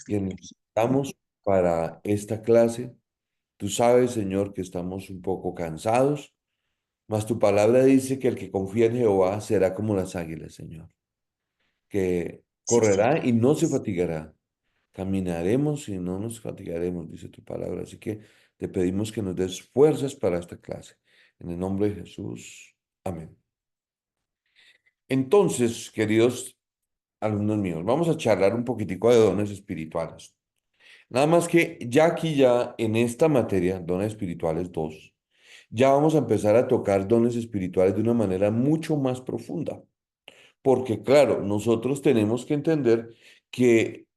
que necesitamos para esta clase. Tú sabes, Señor, que estamos un poco cansados, mas tu palabra dice que el que confía en Jehová será como las águilas, Señor, que Sí, correrá Señor. y no se fatigará. Caminaremos y no nos fatigaremos, dice tu palabra. Así que te pedimos que nos des fuerzas para esta clase. En el nombre de Jesús. Amén. Entonces, queridos alumnos míos, vamos a charlar un poquitico de dones espirituales. Nada más que ya aquí, ya en esta materia, dones espirituales 2, ya vamos a empezar a tocar dones espirituales de una manera mucho más profunda. Porque claro, nosotros tenemos que entender que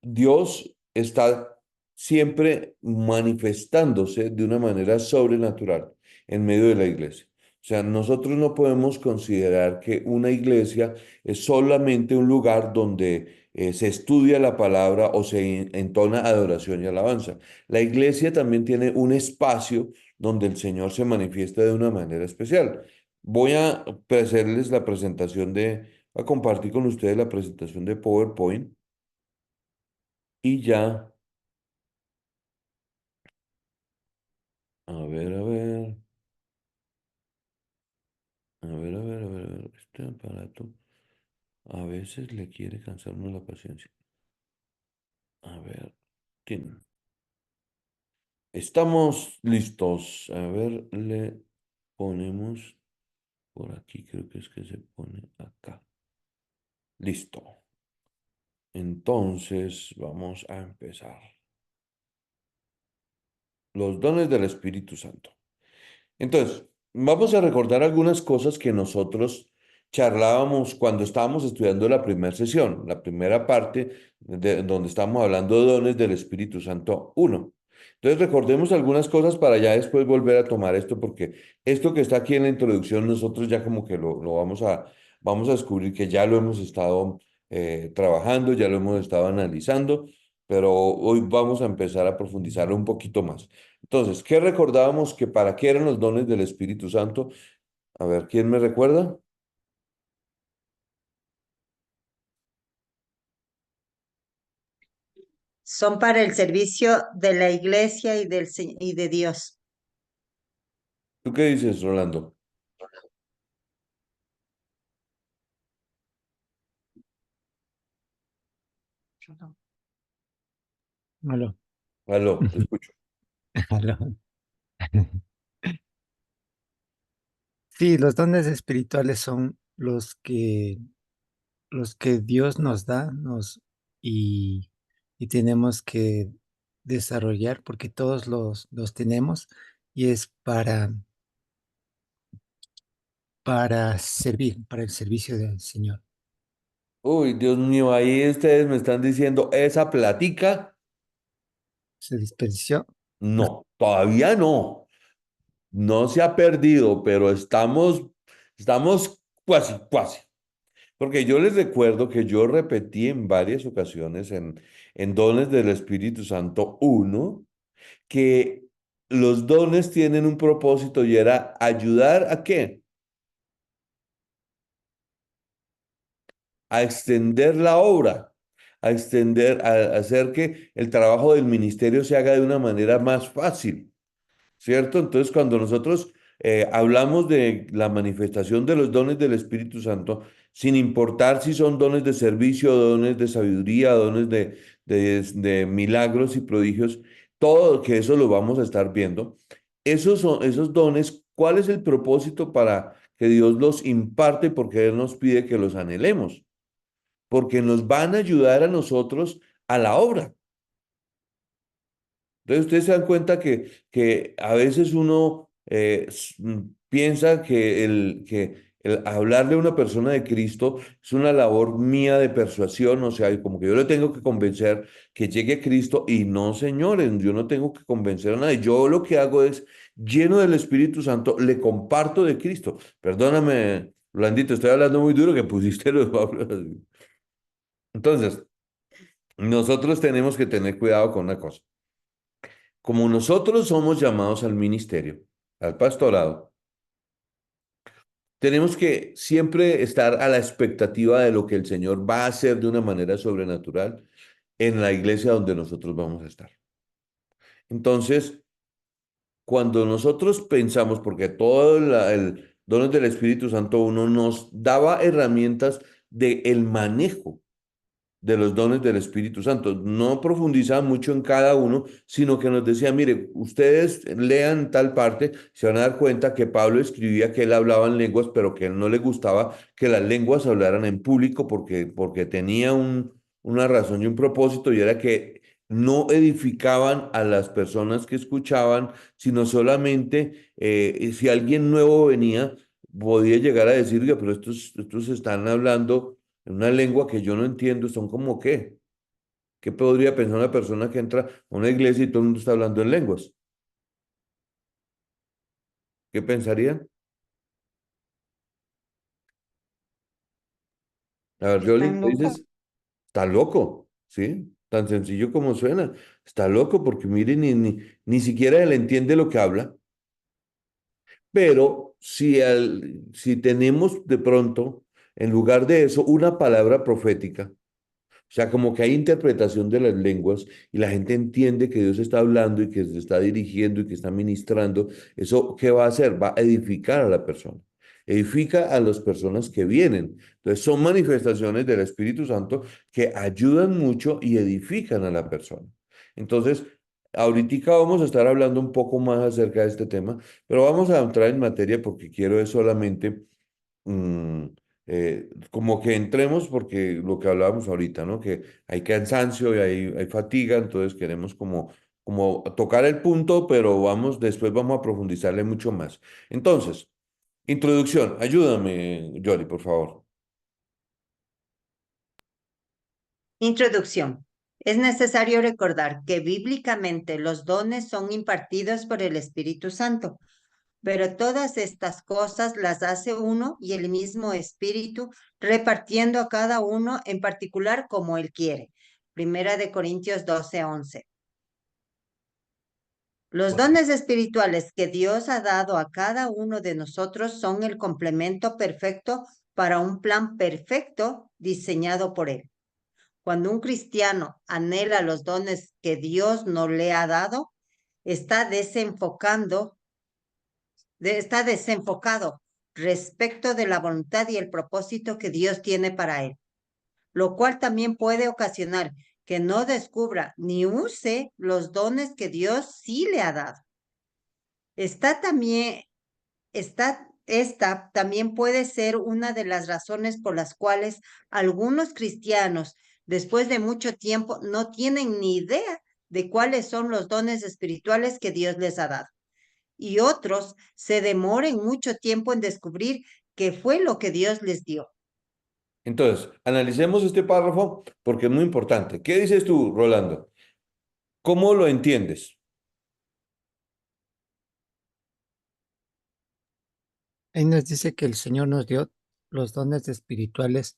Dios está siempre manifestándose de una manera sobrenatural en medio de la iglesia. O sea, nosotros no podemos considerar que una iglesia es solamente un lugar donde se estudia la palabra o se entona adoración y alabanza. La iglesia también tiene un espacio donde el Señor se manifiesta de una manera especial. Voy a hacerles la presentación a compartir con ustedes la presentación de PowerPoint y ya. A ver. Este aparato a veces le quiere cansar uno la paciencia. A ver, tin. Estamos listos. A ver, le ponemos por aquí, creo que es que se pone acá. Listo. Entonces, vamos a empezar. Los dones del Espíritu Santo. Entonces, vamos a recordar algunas cosas que nosotros charlábamos cuando estábamos estudiando la primera sesión, la primera parte donde estamos hablando de dones del Espíritu Santo 1. Entonces, recordemos algunas cosas para ya después volver a tomar esto, porque esto que está aquí en la introducción, nosotros ya como que lo vamos a descubrir que ya lo hemos estado trabajando, ya lo hemos estado analizando, pero hoy vamos a empezar a profundizarlo un poquito más. Entonces, ¿qué recordábamos que para qué eran los dones del Espíritu Santo? A ver, ¿quién me recuerda? Son para el servicio de la iglesia y de Dios. ¿Tú qué dices, Rolando? Aló. Aló, te escucho. Aló. Sí, los dones espirituales son los que Dios nos da y tenemos que desarrollar porque todos los tenemos y es para servir, para el servicio del Señor. Uy, Dios mío, ahí ustedes me están diciendo, esa platica, Se desperdició. No, no, todavía no, no se ha perdido, pero estamos casi, casi. Porque yo les recuerdo que yo repetí en varias ocasiones en Dones del Espíritu Santo uno que los dones tienen un propósito y era ayudar a qué? A extender la obra, a hacer que el trabajo del ministerio se haga de una manera más fácil, ¿cierto? Entonces, cuando nosotros hablamos de la manifestación de los dones del Espíritu Santo, sin importar si son dones de servicio, dones de sabiduría, dones de milagros y prodigios, todo que eso lo vamos a estar viendo. Esos dones, ¿cuál es el propósito para que Dios los imparte? Porque Él nos pide que los anhelemos, porque nos van a ayudar a nosotros a la obra. Entonces ustedes se dan cuenta que a veces uno piensa que el hablarle a una persona de Cristo es una labor mía de persuasión, o sea, como que yo le tengo que convencer que llegue a Cristo y no, señores, yo no tengo que convencer a nadie. Yo lo que hago es, lleno del Espíritu Santo, le comparto de Cristo. Perdóname, Blandito, estoy hablando muy duro que pusiste los Pablos. Entonces, nosotros tenemos que tener cuidado con una cosa. Como nosotros somos llamados al ministerio, al pastorado, tenemos que siempre estar a la expectativa de lo que el Señor va a hacer de una manera sobrenatural en la iglesia donde nosotros vamos a estar. Entonces, cuando nosotros pensamos, porque todo el dones del Espíritu Santo uno nos daba herramientas de el manejo de los dones del Espíritu Santo. No profundizaba mucho en cada uno, sino que nos decía, mire, ustedes lean tal parte, se van a dar cuenta que Pablo escribía que él hablaba en lenguas, pero que a él no le gustaba que las lenguas hablaran en público porque tenía una razón y un propósito, y era que no edificaban a las personas que escuchaban, sino solamente si alguien nuevo venía, podía llegar a decir, "Oiga, pero estos están hablando en una lengua que yo no entiendo, son como qué. ¿Qué podría pensar una persona que entra a una iglesia y todo el mundo está hablando en lenguas? ¿Qué pensarían? A ver, Jolie, ¿Están ¿qué locos? dices? Está loco, ¿sí? Tan sencillo como suena. Está loco porque mire, ni siquiera él entiende lo que habla. Pero si tenemos de pronto, en lugar de eso, una palabra profética, o sea, como que hay interpretación de las lenguas y la gente entiende que Dios está hablando y que se está dirigiendo y que está ministrando. ¿Eso qué va a hacer? Va a edificar a la persona. Edifica a las personas que vienen. Entonces, son manifestaciones del Espíritu Santo que ayudan mucho y edifican a la persona. Entonces, ahorita vamos a estar hablando un poco más acerca de este tema, pero vamos a entrar en materia porque quiero es solamente mm, como que entremos porque lo que hablábamos ahorita, ¿no? Que hay cansancio y hay fatiga, entonces queremos como tocar el punto, pero después vamos a profundizarle mucho más. Entonces, introducción, ayúdame, Yoli, por favor. Introducción. Es necesario recordar que bíblicamente los dones son impartidos por el Espíritu Santo, pero todas estas cosas las hace uno y el mismo Espíritu, repartiendo a cada uno en particular como Él quiere. Primera de Corintios 12:11. Los dones espirituales que Dios ha dado a cada uno de nosotros son el complemento perfecto para un plan perfecto diseñado por Él. Cuando un cristiano anhela los dones que Dios no le ha dado, está está desenfocado respecto de la voluntad y el propósito que Dios tiene para él, lo cual también puede ocasionar que no descubra ni use los dones que Dios sí le ha dado. Está también, esta también puede ser una de las razones por las cuales algunos cristianos, después de mucho tiempo, no tienen ni idea de cuáles son los dones espirituales que Dios les ha dado. Y otros se demoren mucho tiempo en descubrir qué fue lo que Dios les dio. Entonces, analicemos este párrafo porque es muy importante. ¿Qué dices tú, Rolando? ¿Cómo lo entiendes? Ahí nos dice que el Señor nos dio los dones espirituales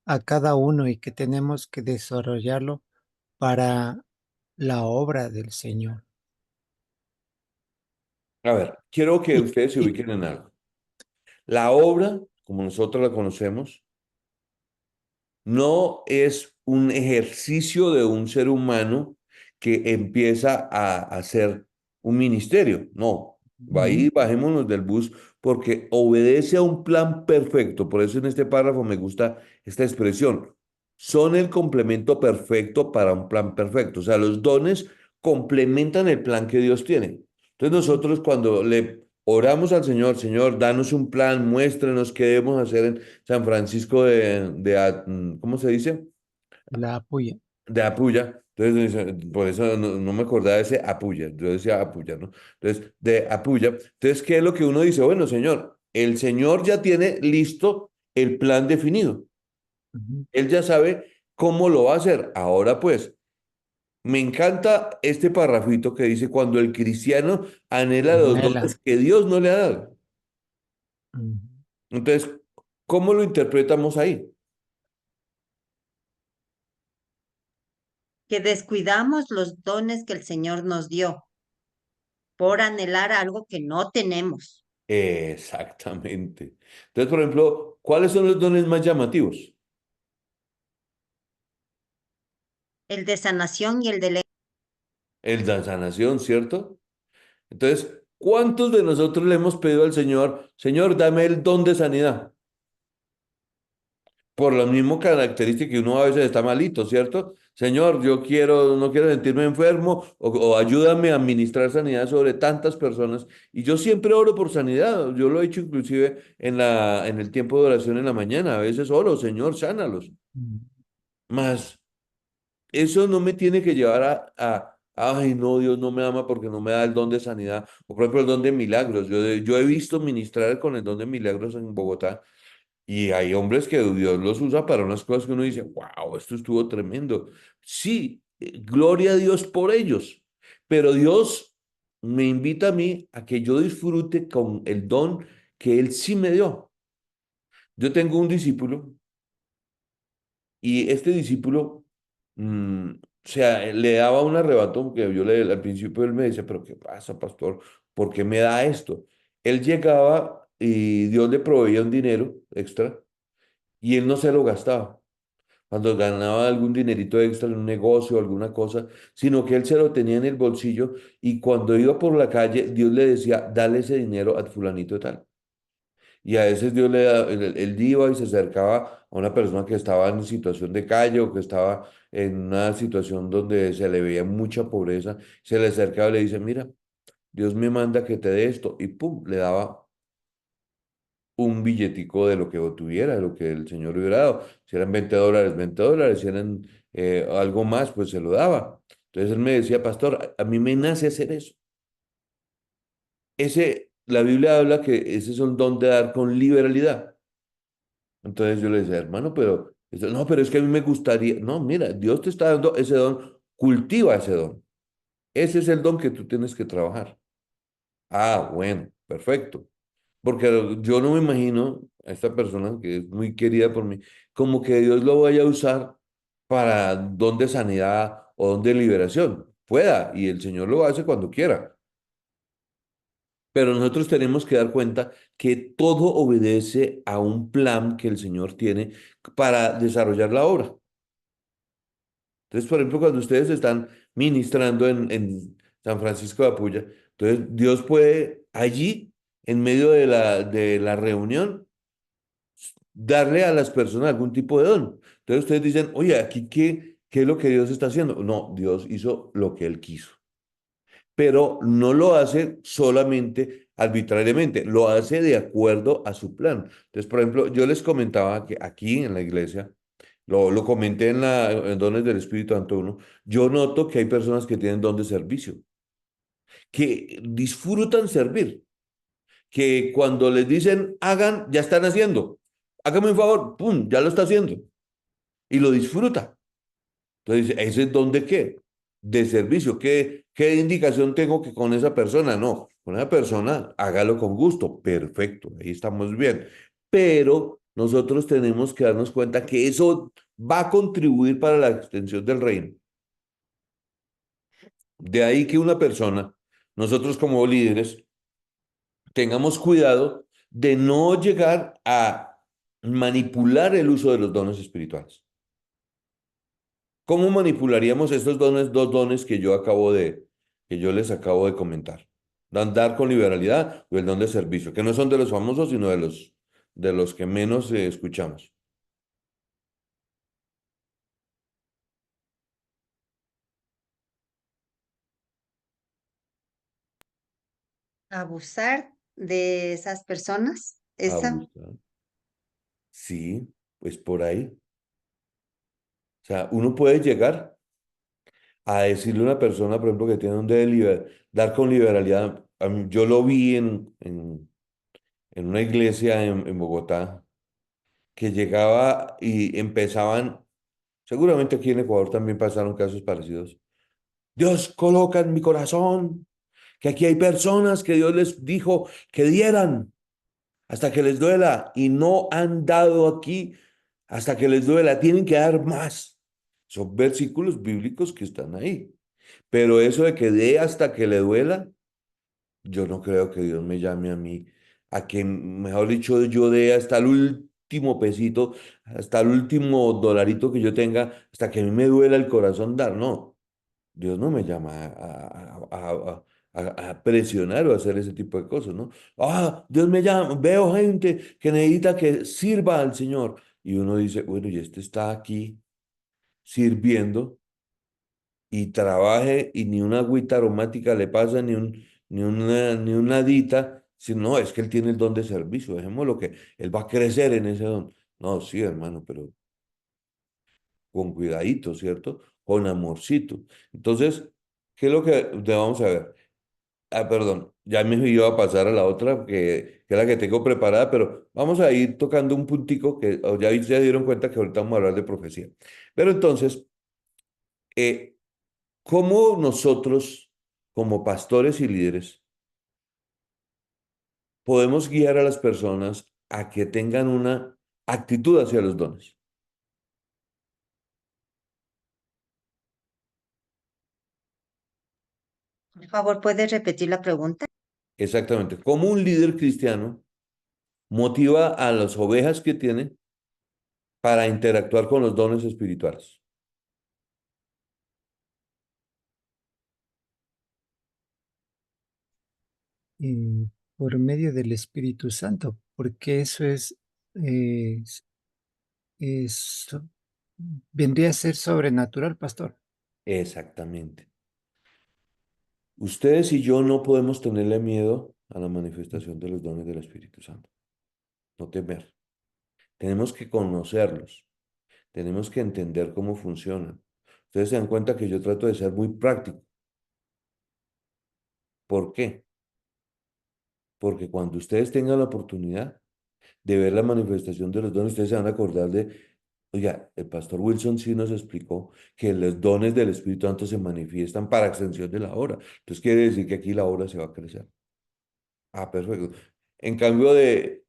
a cada uno y que tenemos que desarrollarlo para la obra del Señor. A ver, quiero que Y, ustedes se y ubiquen en algo. La obra, como nosotros la conocemos, no es un ejercicio de un ser humano que empieza a hacer un ministerio. No, va Ujú. ahí, bajémonos del bus porque obedece a un plan perfecto. Por eso en este párrafo me gusta esta expresión. Son el complemento perfecto para un plan perfecto. O sea, los dones complementan el plan que Dios tiene. Entonces nosotros cuando le oramos al Señor, Señor, danos un plan, muéstrenos qué debemos hacer en San Francisco ¿cómo se dice? La apoya. De Apuya. Entonces, por eso no me acordaba de ese Apuya. Yo decía Apuya, ¿no? Entonces, de Apuya. Entonces, ¿qué es lo que uno dice? Bueno, Señor, el Señor ya tiene listo el plan definido. Ujú. Él ya sabe cómo lo va a hacer. Ahora, pues, me encanta este parrafito que dice, cuando el cristiano anhela los Anhela. dones que Dios no le ha dado. Ujú. Entonces, ¿cómo lo interpretamos ahí? Que descuidamos los dones que el Señor nos dio por anhelar algo que no tenemos. Exactamente. Entonces, por ejemplo, ¿cuáles son los dones más llamativos? el de sanación y el de El de sanación, ¿cierto? Entonces, ¿cuántos de nosotros le hemos pedido al Señor, Señor, dame el don de sanidad? Por la misma característica que uno a veces está malito, ¿cierto? Señor, yo quiero, no quiero sentirme enfermo o ayúdame a administrar sanidad sobre tantas personas. Y yo siempre oro por sanidad. Yo lo he hecho inclusive en el tiempo de oración en la mañana. A veces oro, Señor, sánalos. Mm. Más eso no me tiene que llevar ay, no, Dios no me ama porque no me da el don de sanidad. O por ejemplo, el don de milagros. Yo he visto ministrar con el don de milagros en Bogotá. Y hay hombres que Dios los usa para unas cosas que uno dice, wow, esto estuvo tremendo. Sí, gloria a Dios por ellos. Pero Dios me invita a mí a que yo disfrute con el don que Él sí me dio. Yo tengo un discípulo y este discípulo, o sea, le daba un arrebato que al principio él me decía, pero ¿qué pasa, pastor? ¿Por qué me da esto? Él llegaba y Dios le proveía un dinero extra y él no se lo gastaba cuando ganaba algún dinerito extra en un negocio o alguna cosa, sino que él se lo tenía en el bolsillo y cuando iba por la calle, Dios le decía, dale ese dinero a fulanito tal. Y a veces Dios él iba y se acercaba a una persona que estaba en situación de calle o que estaba en una situación donde se le veía mucha pobreza, se le acercaba y le dice, mira, Dios me manda que te dé esto, y pum, le daba un billetico de lo que tuviera, de lo que el Señor le hubiera dado. Si eran $20, $20, si eran algo más, pues se lo daba. Entonces él me decía, pastor, a mí me nace hacer eso. La Biblia habla que ese es un don de dar con liberalidad. Entonces yo le decía, hermano, pero, no, pero es que a mí me gustaría, no, mira, Dios te está dando ese don, cultiva ese don. Ese es el don que tú tienes que trabajar. Ah, bueno, perfecto. Porque yo no me imagino a esta persona que es muy querida por mí, como que Dios lo vaya a usar para don de sanidad o don de liberación. Pueda, y el Señor lo hace cuando quiera. Pero nosotros tenemos que dar cuenta que todo obedece a un plan que el Señor tiene para desarrollar la obra. Entonces, por ejemplo, cuando ustedes están ministrando en San Francisco de Apuya, entonces Dios puede allí, en medio de la reunión, darle a las personas algún tipo de don. Entonces ustedes dicen, oye, aquí qué es lo que Dios está haciendo. No, Dios hizo lo que Él quiso, pero no lo hace solamente arbitrariamente, lo hace de acuerdo a su plan. Entonces, por ejemplo, yo les comentaba que aquí en la iglesia, lo comenté en Dones del Espíritu Santo 1, yo noto que hay personas que tienen don de servicio, que disfrutan servir, que cuando les dicen hagan, ya están haciendo. Hágame un favor, pum, ya lo está haciendo y lo disfruta. Entonces, ¿ese es don de qué? De servicio. ¿Qué indicación tengo que con esa persona? No, con esa persona hágalo con gusto. Perfecto, ahí estamos bien. Pero nosotros tenemos que darnos cuenta que eso va a contribuir para la extensión del reino. De ahí que una persona, nosotros como líderes, tengamos cuidado de no llegar a manipular el uso de los dones espirituales. ¿Cómo manipularíamos estos dones, dos dones que yo les acabo de comentar? Andar con liberalidad o el don de servicio, que no son de los famosos, sino de los que menos escuchamos. abusar de esas personas. Esa, Abusar. Sí, pues por ahí. O sea, uno puede llegar a decirle a una persona, por ejemplo, que tiene un dar con liberalidad. Yo lo vi en una iglesia en Bogotá, que llegaba y empezaban. Seguramente aquí en Ecuador también pasaron casos parecidos. Dios coloca en mi corazón que aquí hay personas que Dios les dijo que dieran hasta que les duela y no han dado aquí hasta que les duela. Tienen que dar más. Son versículos bíblicos que están ahí. Pero eso de que dé hasta que le duela, yo no creo que Dios me llame a mí a que, mejor dicho, yo dé hasta el último último pesito, hasta el último dolarito que yo tenga, hasta que a mí me duela el corazón dar. No, Dios no me llama a presionar o a hacer ese tipo de cosas, ¿no? Ah, Dios me llama, veo gente que necesita que sirva al Señor. Y uno dice, bueno, y este está aquí sirviendo y trabaje y ni una agüita aromática le pasa, ni una hadita, sino, no, es que él tiene el don de servicio, dejémoslo que él va a crecer en ese don. No, sí, hermano, pero con cuidadito, ¿cierto? Con amorcito. Entonces, ¿qué es lo que vamos a ver? Ah, perdón, ya me iba a pasar a la otra, que es la que tengo preparada, pero vamos a ir tocando un puntico que ya se dieron cuenta que ahorita vamos a hablar de profecía. Pero entonces, eh, ¿cómo nosotros, como pastores y líderes, podemos guiar a las personas a que tengan una actitud hacia los dones? Por favor, ¿puedes repetir la pregunta? Exactamente. ¿Cómo un líder cristiano motiva a las ovejas que tiene para interactuar con los dones espirituales? Y por medio del Espíritu Santo, porque eso eh, es- vendría a ser sobrenatural, pastor. Exactamente. Ustedes y yo no podemos tenerle miedo a la manifestación de los dones del Espíritu Santo. No temer. Tenemos que conocerlos. Tenemos que entender cómo funcionan. Ustedes se dan cuenta que yo trato de ser muy práctico. ¿Por qué? Porque cuando ustedes tengan la oportunidad de ver la manifestación de los dones, ustedes se van a acordar de, oiga, el pastor Wilson sí nos explicó que los dones del Espíritu Santo se manifiestan para extensión de la obra. Entonces quiere decir que aquí la obra se va a crecer. Ah, perfecto. En cambio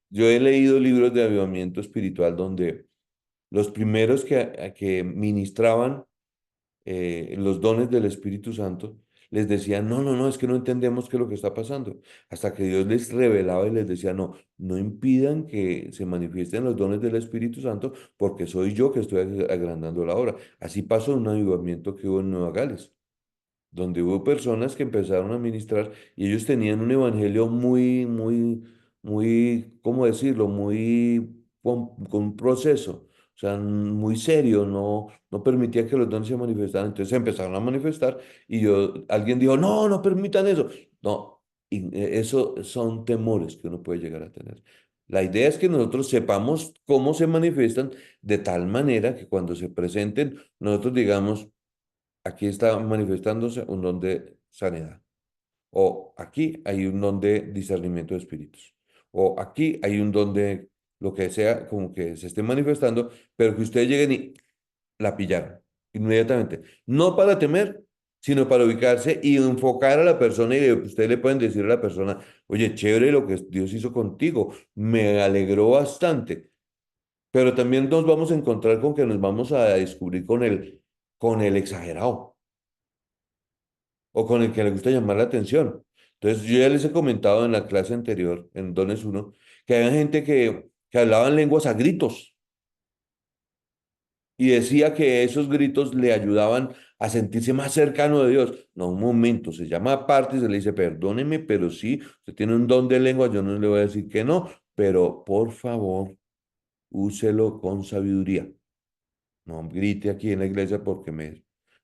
yo he leído libros de avivamiento espiritual donde los primeros que ministraban los dones del Espíritu Santo, les decían, no, no, no, es que no entendemos qué es lo que está pasando. Hasta que Dios les revelaba y les decía, no, no impidan que se manifiesten los dones del Espíritu Santo, porque soy yo que estoy agrandando la obra. Así pasó en un avivamiento que hubo en Nueva Gales, donde hubo personas que empezaron a ministrar y ellos tenían un evangelio muy, ¿cómo decirlo? Muy con un proceso, o sea, muy serio, no permitía que los dones se manifestaran. Entonces se empezaron a manifestar y alguien dijo, no, no permitan eso. No, y eso son temores que uno puede llegar a tener. La idea es que nosotros sepamos cómo se manifiestan de tal manera que cuando se presenten, nosotros digamos, aquí está manifestándose un don de sanidad. O aquí hay un don de discernimiento de espíritus. O aquí hay un don de lo que sea, como que se esté manifestando, pero que ustedes lleguen y la pillaron inmediatamente. No para temer, sino para ubicarse y enfocar a la persona y ustedes le pueden decir a la persona, oye, chévere lo que Dios hizo contigo, me alegró bastante. Pero también nos vamos a encontrar con que nos vamos a descubrir con el exagerado o con el que le gusta llamar la atención. Entonces, yo ya les he comentado en la clase anterior, en Dones uno que había gente que hablaban lenguas a gritos y decía que esos gritos le ayudaban a sentirse más cercano de Dios. No, un momento, se llama aparte y se le dice, perdóneme, pero sí, usted tiene un don de lengua, yo no le voy a decir que no, pero por favor, úselo con sabiduría. No grite aquí en la iglesia porque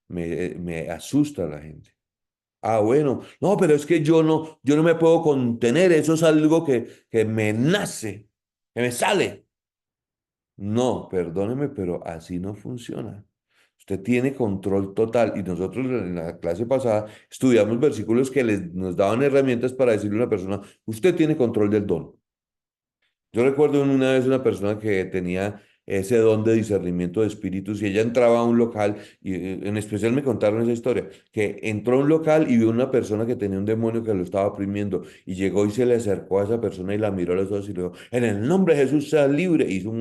me asusta a la gente. Ah, bueno, no, pero es que yo no me puedo contener, eso es algo que me nace, que me sale. No, perdóneme, pero así no funciona. Usted tiene control total y nosotros en la clase pasada estudiamos versículos que nos daban herramientas para decirle a una persona, usted tiene control del don. Yo recuerdo una vez una persona que tenía ese don de discernimiento de espíritus y ella entraba a un local y en especial me contaron esa historia, que entró a un local y vio una persona que tenía un demonio que lo estaba oprimiendo y llegó y se le acercó a esa persona y la miró a los ojos y le dijo, en el nombre de Jesús sea libre. Hizo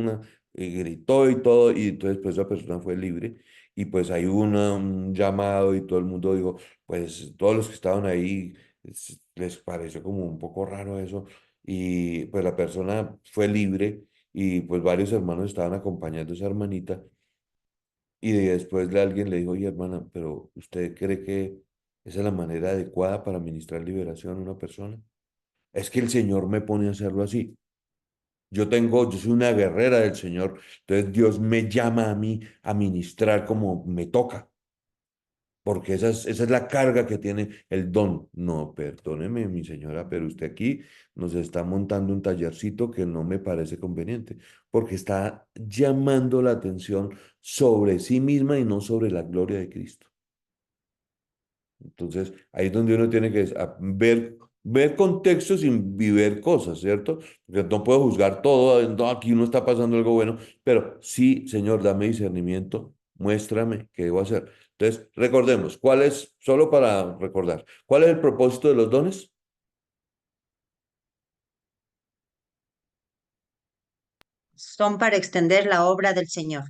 gritó y todo y entonces pues esa persona fue libre y pues ahí hubo un llamado y todo el mundo dijo, pues todos los que estaban ahí les pareció como un poco raro eso y pues la persona fue libre y pues varios hermanos estaban acompañando a esa hermanita y después alguien le dijo, oye hermana, pero ¿usted cree que esa es la manera adecuada para ministrar liberación a una persona? Es que el Señor me pone a hacerlo así. Yo soy una guerrera del Señor, entonces Dios me llama a mí a ministrar como me toca, porque esa es la carga que tiene el don. No, perdóneme, mi señora, pero usted aquí nos está montando un tallercito que no me parece conveniente, porque está llamando la atención sobre sí misma y no sobre la gloria de Cristo. Entonces, ahí es donde uno tiene que ver contextos y ver cosas, ¿cierto? Porque no puedo juzgar todo, no, aquí no está pasando algo bueno, pero sí, Señor, dame discernimiento, muéstrame qué debo hacer. Entonces, recordemos, solo para recordar, ¿cuál es el propósito de los dones? Son para extender la obra del Señor.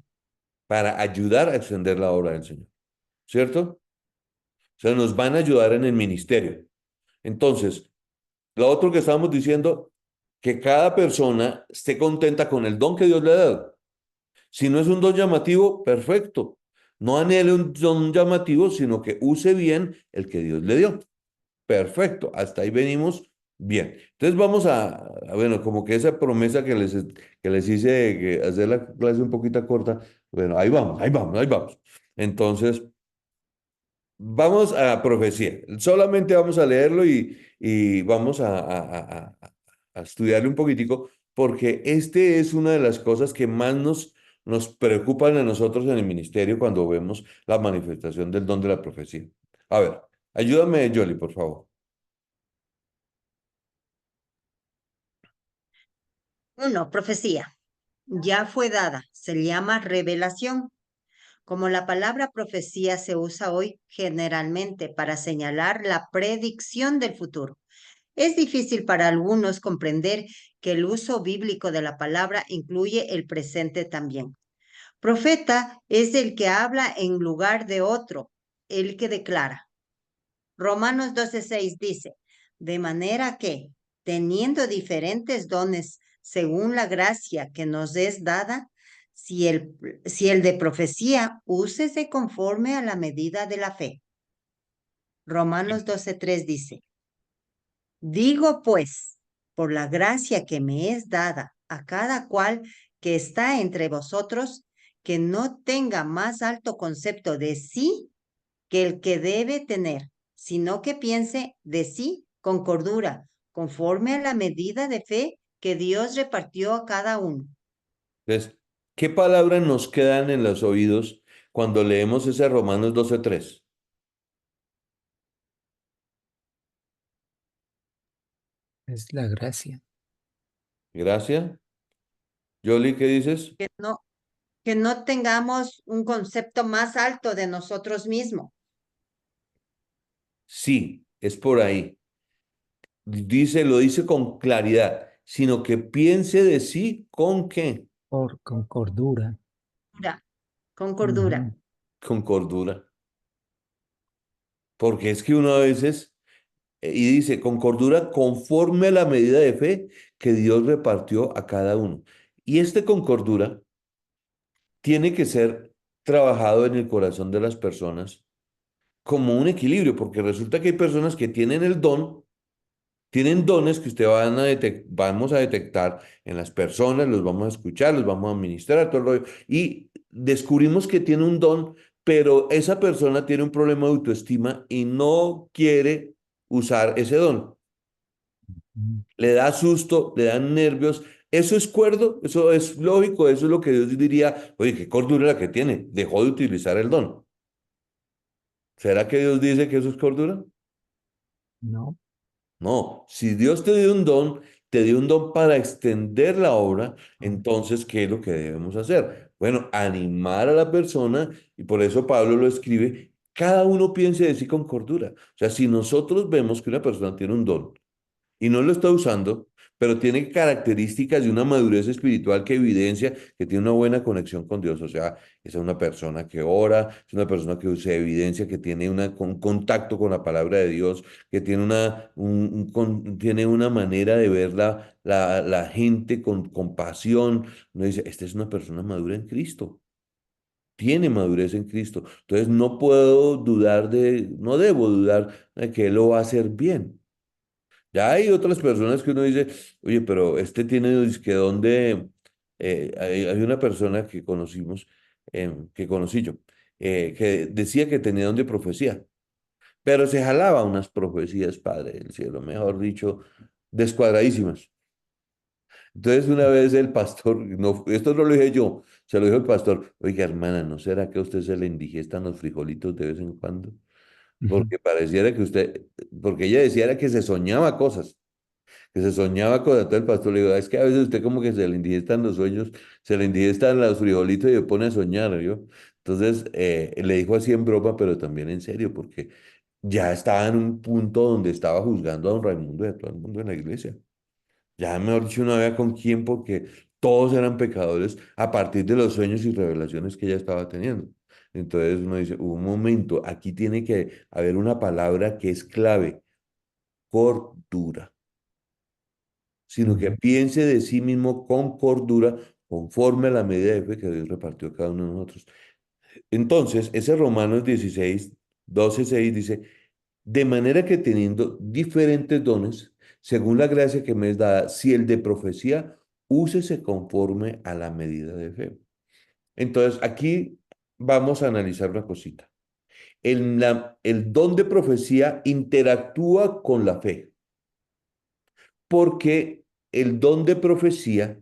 Para ayudar a extender la obra del Señor, ¿cierto? O sea, nos van a ayudar en el ministerio. Entonces, lo otro que estamos diciendo, que cada persona esté contenta con el don que Dios le ha dado. Si no es un don llamativo, perfecto. No anhele un don llamativo, sino que use bien el que Dios le dio. Perfecto. Hasta ahí venimos bien. Entonces vamos bueno, como que esa promesa que les hice de que hacer la clase un poquito corta, bueno, ahí vamos, ahí vamos, ahí vamos. Entonces, vamos a profecía. Solamente vamos a leerlo y vamos a estudiarle un poquitico, porque este es una de las cosas que más nos preocupan a nosotros en el ministerio cuando vemos la manifestación del don de la profecía. A ver, ayúdame, Jolly, por favor. Uno, profecía. Ya fue dada. Se llama revelación. Como la palabra profecía se usa hoy generalmente para señalar la predicción del futuro. Es difícil para algunos comprender que el uso bíblico de la palabra incluye el presente también. Profeta es el que habla en lugar de otro, el que declara. Romanos 12:6 dice, de manera que, teniendo diferentes dones según la gracia que nos es dada, si el de profecía, úsese conforme a la medida de la fe. Romanos 12:3 dice, digo pues, por la gracia que me es dada a cada cual que está entre vosotros, que no tenga más alto concepto de sí que el que debe tener, sino que piense de sí con cordura, conforme a la medida de fe que Dios repartió a cada uno. Entonces, ¿qué palabras nos quedan en los oídos cuando leemos ese Romanos 12:3? Es la gracia. Gracias. Jolly, ¿qué dices? Que no tengamos un concepto más alto de nosotros mismos. Sí, es por ahí. Lo dice con claridad, sino que piense de sí con qué, Con cordura. Con cordura. Ujú. con cordura. Porque es que uno a veces, y dice, con cordura conforme a la medida de fe que Dios repartió a cada uno. Y este con cordura tiene que ser trabajado en el corazón de las personas como un equilibrio, porque resulta que hay personas que tienen dones que vamos a detectar en las personas, los vamos a escuchar, los vamos a administrar, todo el rollo, y descubrimos que tiene un don, pero esa persona tiene un problema de autoestima y no quiere usar ese don. Mm. Le da susto, le dan nervios. Eso es cuerdo, eso es lógico, eso es lo que Dios diría, oye, qué cordura la que tiene, dejó de utilizar el don. ¿Será que Dios dice que eso es cordura? No. No, si Dios te dio un don para extender la obra, entonces, ¿qué es lo que debemos hacer? Bueno, animar a la persona, y por eso Pablo lo escribe, cada uno piense de sí con cordura. O sea, si nosotros vemos que una persona tiene un don y no lo está usando, pero tiene características de una madurez espiritual que evidencia que tiene una buena conexión con Dios. O sea, es una persona que ora, es una persona que se evidencia que tiene un contacto con la palabra de Dios, que tiene tiene una manera de ver la gente con compasión. Uno dice, esta es una persona madura en Cristo. Tiene madurez en Cristo. Entonces no puedo dudar no debo dudar de que Él lo va a hacer bien. Ya hay otras personas que uno dice, oye, pero este tiene que donde hay una persona que conocimos, que conocí yo, que decía que tenía don de profecía, pero se jalaba unas profecías, Padre del cielo, mejor dicho, descuadradísimas. Entonces una vez el pastor, no, esto no lo dije yo, se lo dijo el pastor, oiga hermana, ¿no será que a usted se le indigestan los frijolitos de vez en cuando? Ujú. Porque pareciera que usted, porque ella decía era que se soñaba cosas, que se soñaba con todo el pastor. Le digo, es que a veces usted como que se le indigestan los sueños, se le indigestan los frijolitos y se pone a soñar, ¿yo? Entonces le dijo así en broma, pero también en serio, porque ya estaba en un punto donde estaba juzgando a don Raimundo y a todo el mundo en la iglesia. Ya mejor dicho, no había con quién porque todos eran pecadores a partir de los sueños y revelaciones que ella estaba teniendo. Entonces uno dice, un momento, aquí tiene que haber una palabra que es clave, cordura, sino que Ujú. piense de sí mismo con cordura, conforme a la medida de fe que Dios repartió a cada uno de nosotros. Entonces, ese Romanos 16, 12, 6 dice, de manera que teniendo diferentes dones, según la gracia que me es dada, si el de profecía, úsese conforme a la medida de fe. Entonces, aquí vamos a analizar una cosita. El don de profecía interactúa con la fe, porque el don de profecía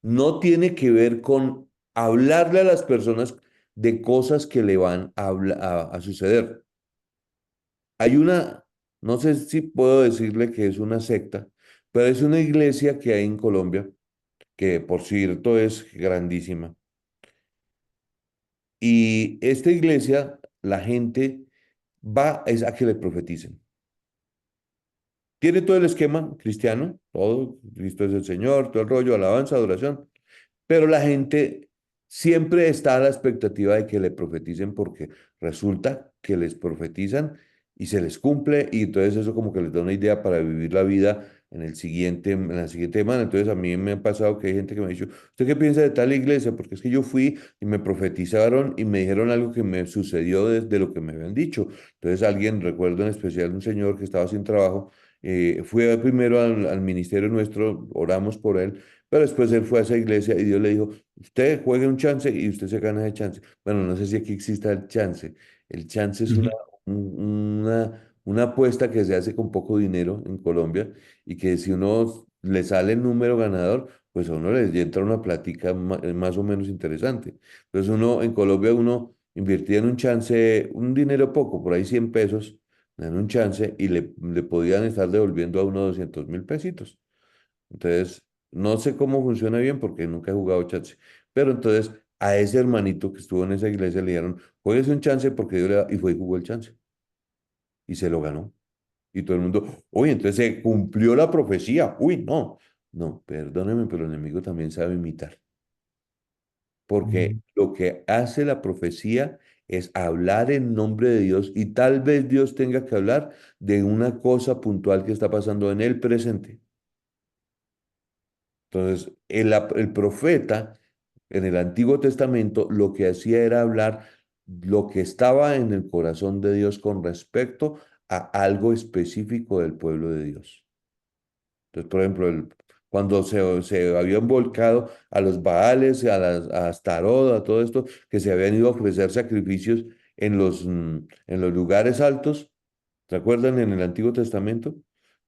no tiene que ver con hablarle a las personas de cosas que le van a suceder. Hay no sé si puedo decirle que es una secta, pero es una iglesia que hay en Colombia, que por cierto es grandísima. Y esta iglesia, la gente va es a que le profeticen. Tiene todo el esquema cristiano, todo, Cristo es el Señor, todo el rollo, alabanza, adoración, pero la gente siempre está a la expectativa de que le profeticen porque resulta que les profetizan y se les cumple y entonces eso como que les da una idea para vivir la vida en la siguiente semana. Entonces a mí me ha pasado que hay gente que me ha dicho, ¿usted qué piensa de tal iglesia? Porque es que yo fui y me profetizaron y me dijeron algo que me sucedió desde lo que me habían dicho. Entonces alguien, recuerdo en especial un señor que estaba sin trabajo, fue primero al ministerio nuestro, oramos por él. Pero después él fue a esa iglesia y Dios le dijo, usted juegue un chance y usted se gana ese chance. Bueno, no sé si aquí exista el chance. El chance es Ujú. una apuesta que se hace con poco dinero en Colombia y que si uno le sale el número ganador, pues a uno le entra una plática más o menos interesante. Entonces uno, en Colombia uno invertía en un chance, un dinero poco, por ahí 100 pesos, en un chance y le podían estar devolviendo a uno 200.000 pesitos. Entonces, no sé cómo funciona bien porque nunca he jugado chance. Pero entonces, a ese hermanito que estuvo en esa iglesia le dijeron, juegues un chance porque Dios le da", y fue y jugó el chance. Y se lo ganó. Y todo el mundo, uy, entonces se cumplió la profecía. Uy, no. No, perdóneme, pero el enemigo también sabe imitar. Porque Ujú. lo que hace la profecía es hablar en nombre de Dios y tal vez Dios tenga que hablar de una cosa puntual que está pasando en el presente. Entonces, el profeta en el Antiguo Testamento lo que hacía era hablar lo que estaba en el corazón de Dios con respecto a algo específico del pueblo de Dios. Entonces, por ejemplo, cuando se habían volcado a los Baales, a Astarot, a todo esto, que se habían ido a ofrecer sacrificios en los lugares altos, ¿se acuerdan en el Antiguo Testamento?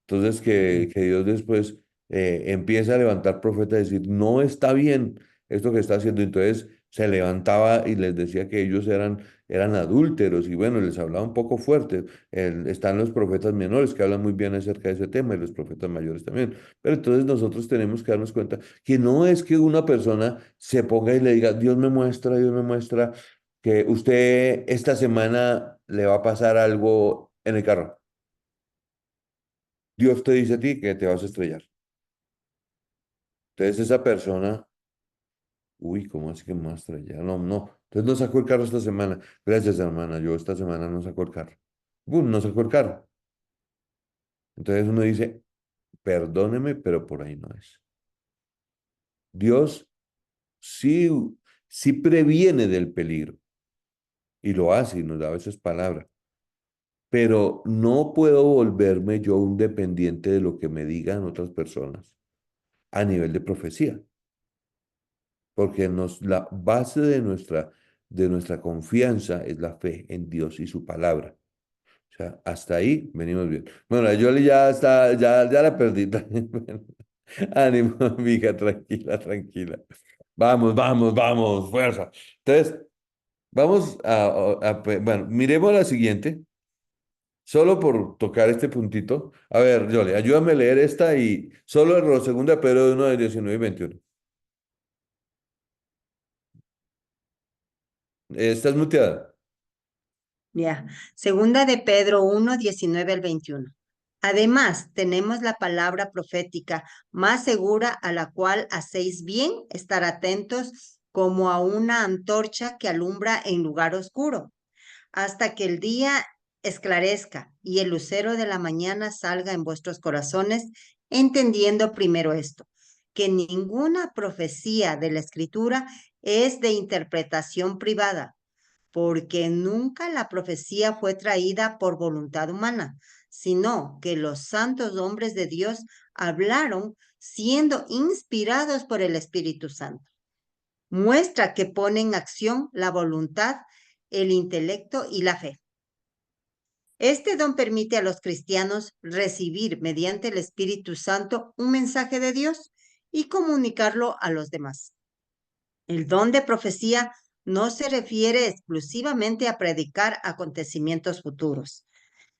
Entonces que Dios después empieza a levantar profetas y decir, no está bien esto que está haciendo. Entonces se levantaba y les decía que ellos eran adúlteros y bueno, les hablaba un poco fuerte. Están los profetas menores que hablan muy bien acerca de ese tema y los profetas mayores también. Pero entonces nosotros tenemos que darnos cuenta que no es que una persona se ponga y le diga, Dios me muestra que usted esta semana le va a pasar algo en el carro. Dios te dice a ti que te vas a estrellar. Entonces esa persona, uy, ¿cómo así que muestra ya? No, no. Entonces no sacó el carro esta semana. Gracias, hermana. Yo esta semana no saco el carro. No sacó el carro. Entonces uno dice, perdóneme, pero por ahí no es. Dios sí, sí previene del peligro y lo hace y nos da a veces palabra, pero no puedo volverme yo un dependiente de lo que me digan otras personas a nivel de profecía, porque la base de nuestra confianza es la fe en Dios y su palabra. O sea, hasta ahí venimos bien. Bueno, la Yoli ya está, ya la perdí. Bueno, ánimo, amiga, tranquila, tranquila. Vamos, vamos, vamos, fuerza. Entonces, vamos bueno, miremos la siguiente, solo por tocar este puntito. A ver, Yoli, ayúdame a leer esta y solo el segundo de Pedro 1 de 19 y 21. ¿Estás muteada? Ya. Segunda de Pedro 1, 19 al 21. Además, tenemos la palabra profética más segura a la cual hacéis bien estar atentos como a una antorcha que alumbra en lugar oscuro, hasta que el día esclarezca y el lucero de la mañana salga en vuestros corazones, entendiendo primero esto, que ninguna profecía de la Escritura es de interpretación privada, porque nunca la profecía fue traída por voluntad humana, sino que los santos hombres de Dios hablaron siendo inspirados por el Espíritu Santo. Muestra que pone en acción la voluntad, el intelecto y la fe. Este don permite a los cristianos recibir mediante el Espíritu Santo un mensaje de Dios y comunicarlo a los demás. El don de profecía no se refiere exclusivamente a predicar acontecimientos futuros.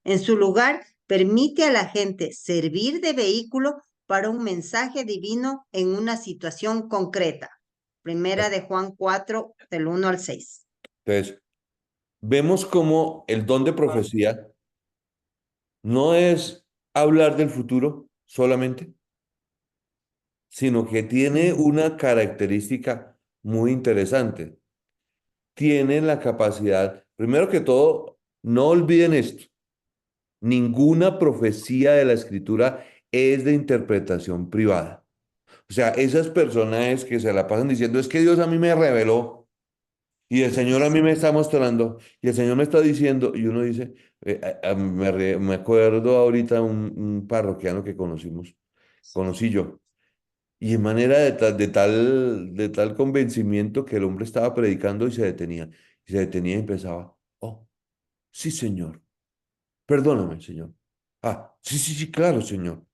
En su lugar, permite a la gente servir de vehículo para un mensaje divino en una situación concreta. Primera de Juan 4, del 1 al 6. Entonces, vemos como el don de profecía no es hablar del futuro solamente, sino que tiene una característica muy interesante. Tiene la capacidad, primero que todo, no olviden esto, ninguna profecía de la escritura es de interpretación privada. O sea, esas personas que se la pasan diciendo, es que Dios a mí me reveló y el Señor a mí me está mostrando y el Señor me está diciendo, y uno dice, me acuerdo ahorita un parroquiano que conocí yo. Y en manera de tal convencimiento que el hombre estaba predicando y se detenía y empezaba, oh, sí, Señor, perdóname, Señor. Ah, sí, sí, sí, claro, Señor.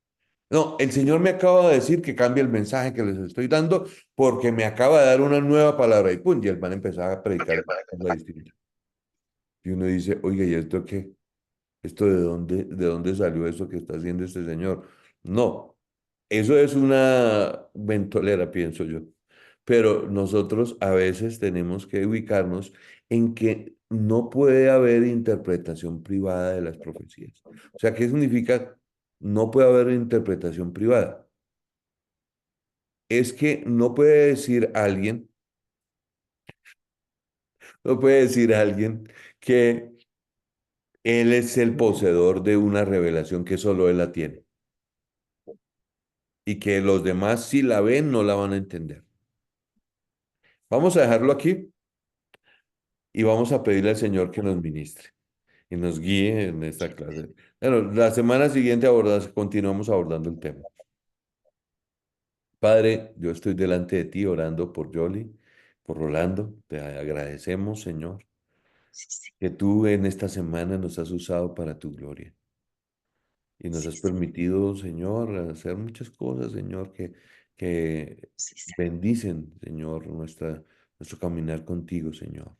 No, el Señor me acaba de decir que cambie el mensaje que les estoy dando porque me acaba de dar una nueva palabra y pum, y el man empezaba a predicar una distinta. Y uno dice, oiga, ¿y esto qué? ¿Esto de dónde salió eso que está haciendo este señor? No, eso es una ventolera, pienso yo. Pero nosotros a veces tenemos que ubicarnos en que no puede haber interpretación privada de las profecías. O sea, ¿qué significa no puede haber interpretación privada? Es que no puede decir alguien, no puede decir alguien que él es el poseedor de una revelación que solo él la tiene y que los demás si la ven no la van a entender. Vamos a dejarlo aquí y vamos a pedirle al Señor que nos ministre y nos guíe en esta clase. Bueno, la semana siguiente continuamos abordando el tema. Padre, yo estoy delante de ti orando por Yoli, por Rolando. Te agradecemos, Señor, que tú en esta semana nos has usado para tu gloria. Y nos has permitido, Señor, hacer muchas cosas, Señor, que bendicen, Señor, nuestro caminar contigo, Señor.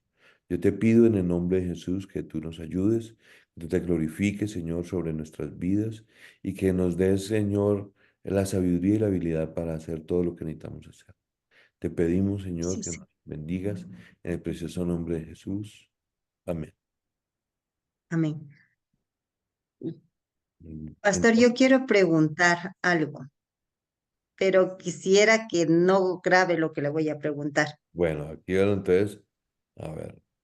Yo te pido en el nombre de Jesús que tú nos ayudes, que tú te glorifiques, Señor, sobre nuestras vidas y que nos des, Señor, la sabiduría y la habilidad para hacer todo lo que necesitamos hacer. Te pedimos, Señor, que nos bendigas en el precioso nombre de Jesús. Amén. Amén. Pastor, yo quiero preguntar algo. pero quisiera que no grabe lo que le voy a preguntar. Bueno, aquí veo entonces, a ver,